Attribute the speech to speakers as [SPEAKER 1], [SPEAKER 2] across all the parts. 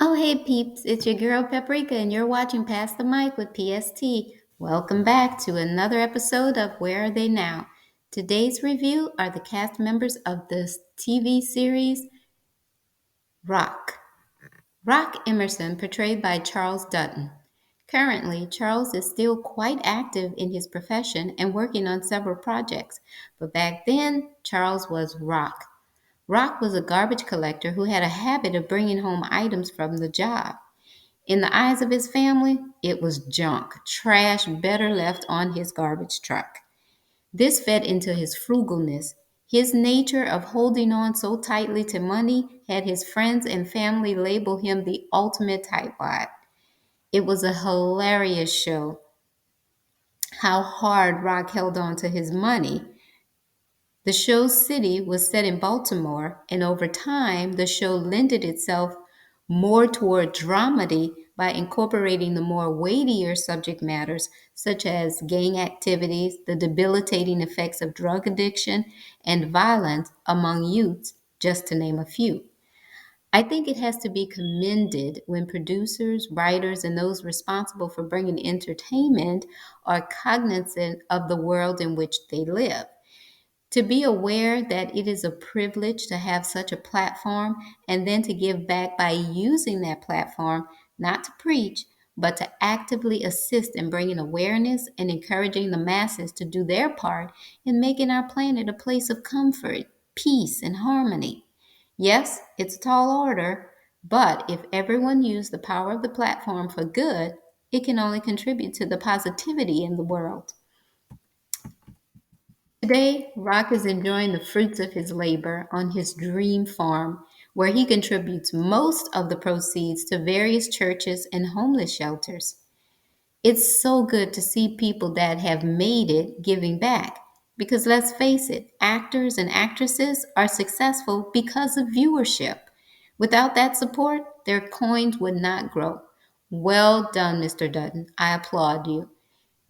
[SPEAKER 1] Oh, hey peeps, it's your girl Paprika, and you're watching Past the Mic with PST. Welcome back to another episode of Where Are They Now? Today's review are the cast members of the TV series Roc. Roc Emerson, portrayed by Charles Dutton. Currently, Charles is still quite active in his profession and working on several projects, but back then, Charles was Roc. Roc was a garbage collector who had a habit of bringing home items from the job. In the eyes of his family, it was junk, trash better left on his garbage truck. This fed into his frugalness. His nature of holding on so tightly to money had his friends and family label him the ultimate tightwad. It was a hilarious show how hard Rock held on to his money. The show's city was set in Baltimore, and over time, the show lended itself more toward dramedy by incorporating the more weightier subject matters such as gang activities, the debilitating effects of drug addiction, and violence among youths, just to name a few. I think it has to be commended when producers, writers, and those responsible for bringing entertainment are cognizant of the world in which they live. To be aware that it is a privilege to have such a platform and then to give back by using that platform, not to preach, but to actively assist in bringing awareness and encouraging the masses to do their part in making our planet a place of comfort, peace, and harmony. Yes, it's a tall order, but if everyone used the power of the platform for good, it can only contribute to the positivity in the world. Today, Rock is enjoying the fruits of his labor on his dream farm, where he contributes most of the proceeds to various churches and homeless shelters. It's so good to see people that have made it giving back. Because let's face it, actors and actresses are successful because of viewership. Without that support, their coins would not grow. Well done, Mr. Dutton. I applaud you.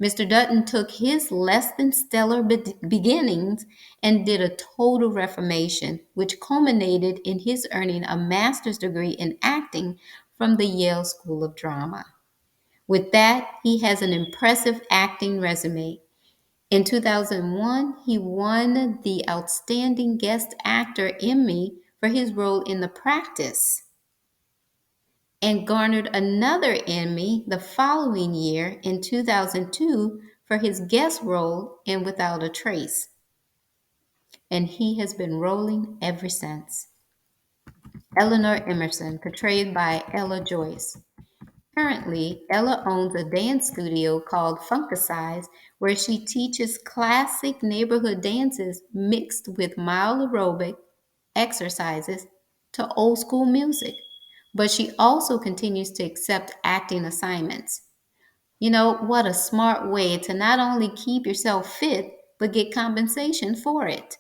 [SPEAKER 1] Mr. Dutton took his less than stellar beginnings and did a total reformation, which culminated in his earning a master's degree in acting from the Yale School of Drama. With that, he has an impressive acting resume. In 2001, he won the Outstanding Guest Actor Emmy for his role in The Practice and garnered another Emmy the following year in 2002 for his guest role in Without a Trace. And he has been rolling ever since. Eleanor Emerson, portrayed by Ella Joyce. Currently, Ella owns a dance studio called Funkicize, where she teaches classic neighborhood dances mixed with mild aerobic exercises to old school music. But she also continues to accept acting assignments. You know, what a smart way to not only keep yourself fit, but get compensation for it.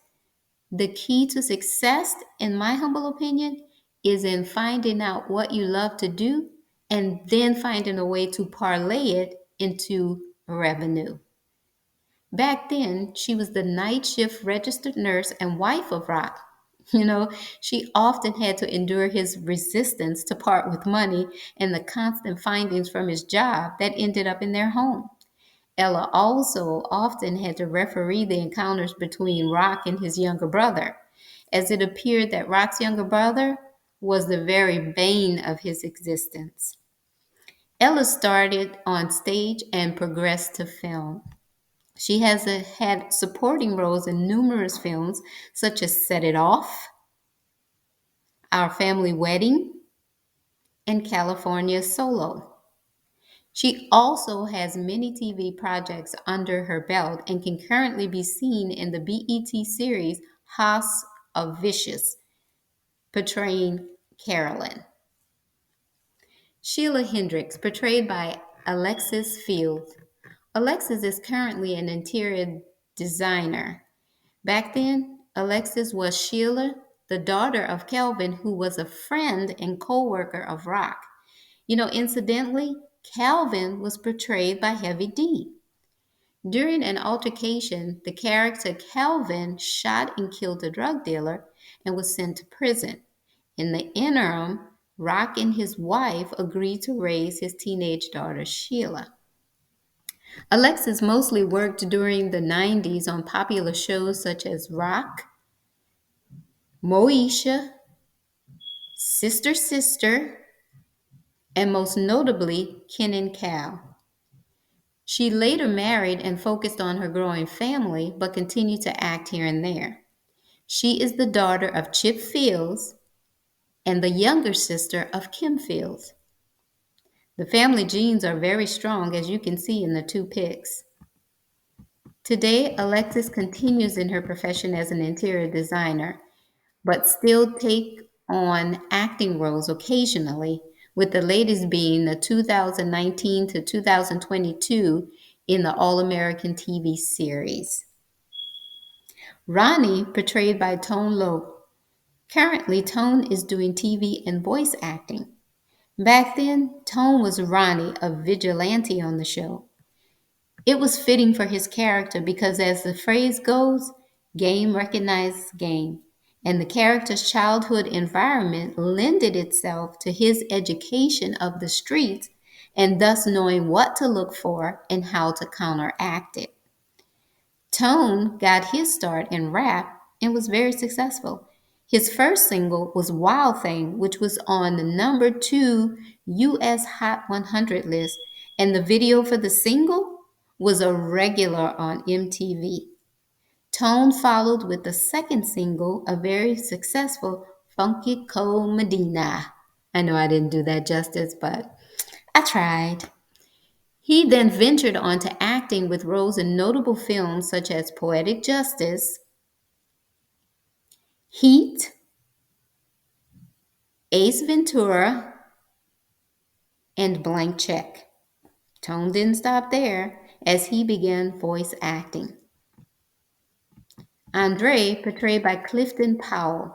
[SPEAKER 1] The key to success, in my humble opinion, is in finding out what you love to do and then finding a way to parlay it into revenue. Back then, she was the night shift registered nurse and wife of Rock. You know, she often had to endure his resistance to part with money and the constant findings from his job that ended up in their home. Ella also often had to referee the encounters between Rock and his younger brother, as it appeared that Rock's younger brother was the very bane of his existence. Ella started on stage and progressed to film. She has had supporting roles in numerous films, such as Set It Off, Our Family Wedding, and California Solo. She also has many TV projects under her belt and can currently be seen in the BET series House of Vicious, portraying Carolyn. Sheila Hendricks, portrayed by Alexis Field. Alexis is currently an interior designer. Back then, Alexis was Sheila, the daughter of Kelvin, who was a friend and co-worker of Rock. You know, incidentally, Calvin was portrayed by Heavy D. During an altercation, the character Calvin shot and killed a drug dealer and was sent to prison. In the interim, Rock and his wife agreed to raise his teenage daughter, Sheila. Alexis mostly worked during the 90s on popular shows such as Rock, Moesha, Sister Sister, and most notably, Ken and Cal. She later married and focused on her growing family, but continued to act here and there. She is the daughter of Chip Fields and the younger sister of Kim Fields. The family genes are very strong, as you can see in the two pics. Today, Alexis continues in her profession as an interior designer, but still take on acting roles occasionally, with the latest being the 2019 to 2022 in the All American TV series. Ronnie, portrayed by Tone Loc. Currently, Tone is doing TV and voice acting. Back then, Tone was Ronnie, a vigilante on the show. It was fitting for his character because, as the phrase goes, game recognizes game, and the character's childhood environment lended itself to his education of the streets and thus knowing what to look for and how to counteract it. Tone got his start in rap and was very successful. His first single was Wild Thing, which was on the number 2 US Hot 100 list, and the video for the single was a regular on MTV. Tone followed with the second single, a very successful Funky Cold Medina. I know I didn't do that justice, but I tried. He then ventured on to acting with roles in notable films such as Poetic Justice, Heat, Ace Ventura, and Blank Check. Tone didn't stop there as he began voice acting. Andre, portrayed by Clifton Powell.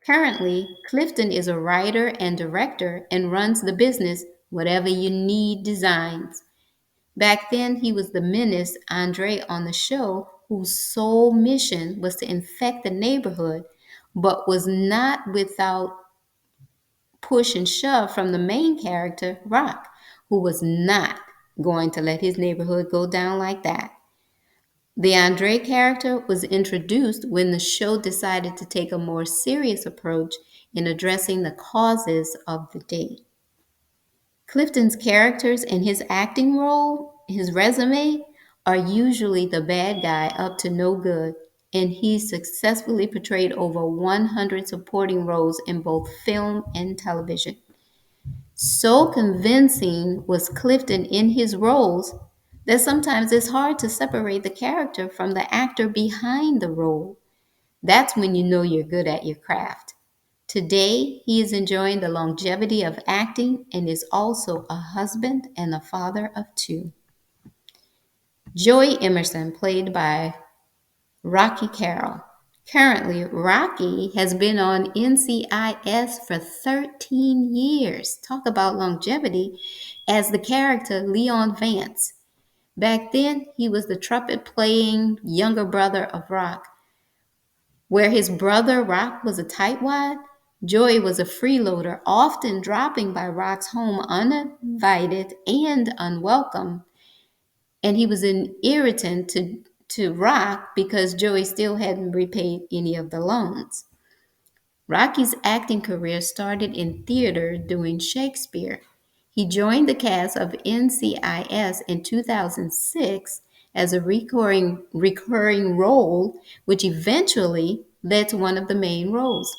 [SPEAKER 1] Currently, Clifton is a writer and director and runs the business Whatever You Need Designs. Back then, he was the menace Andre on the show, whose sole mission was to infect the neighborhood, but was not without push and shove from the main character, Rock, who was not going to let his neighborhood go down like that. The Andre character was introduced when the show decided to take a more serious approach in addressing the causes of the day. Clifton's characters and his acting role, his resume, are usually the bad guy up to no good, and he successfully portrayed over 100 supporting roles in both film and television. So convincing was Clifton in his roles that sometimes it's hard to separate the character from the actor behind the role. That's when you know you're good at your craft. Today, he is enjoying the longevity of acting and is also a husband and a father of 2. Joey Emerson, played by Rocky Carroll. Currently, Rocky has been on NCIS for 13 years. Talk about longevity as the character Leon Vance. Back then, he was the trumpet-playing younger brother of Rock. Where his brother Rock was a tightwad, Joey was a freeloader, often dropping by Rock's home uninvited and unwelcome. And he was an irritant to Rock because Joey still hadn't repaid any of the loans. Rocky's acting career started in theater doing Shakespeare. He joined the cast of NCIS in 2006 as a recurring role, which eventually led to one of the main roles.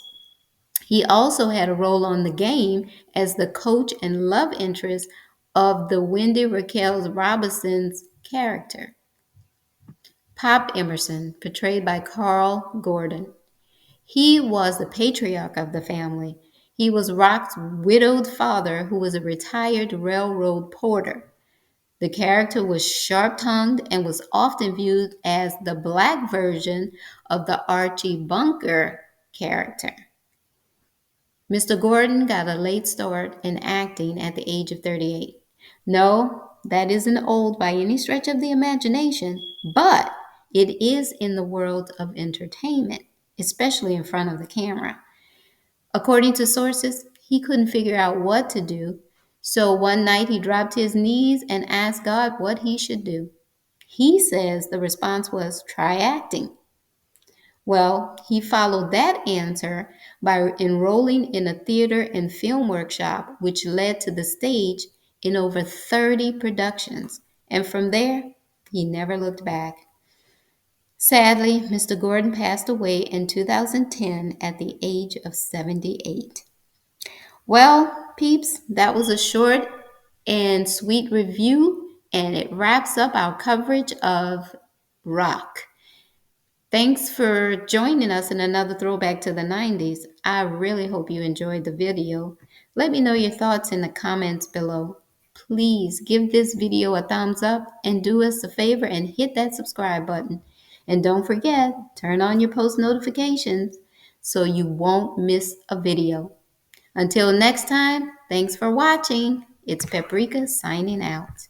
[SPEAKER 1] He also had a role on The Game as the coach and love interest of the Wendy Raquel Robinson's character. Pop Emerson, portrayed by Carl Gordon. He was the patriarch of the family. He was Rock's widowed father, who was a retired railroad porter. The character was sharp-tongued and was often viewed as the black version of the Archie Bunker character. Mr. Gordon got a late start in acting at the age of 38. No, that isn't old by any stretch of the imagination, but it is in the world of entertainment, especially in front of the camera. According to sources, He couldn't figure out what to do. So one night he dropped his knees and asked God what he should do. He says the response was, try acting. Well, he followed that answer by enrolling in a theater and film workshop, which led to the stage in over 30 productions. And from there, he never looked back. Sadly, Mr. Gordon passed away in 2010 at the age of 78. Well, peeps, that was a short and sweet review, and it wraps up our coverage of Roc. Thanks for joining us in another throwback to the 90s. I really hope you enjoyed the video. Let me know your thoughts in the comments below. Please give this video a thumbs up and do us a favor and hit that subscribe button. And don't forget, turn on your post notifications so you won't miss a video. Until next time, thanks for watching. It's Paprika signing out.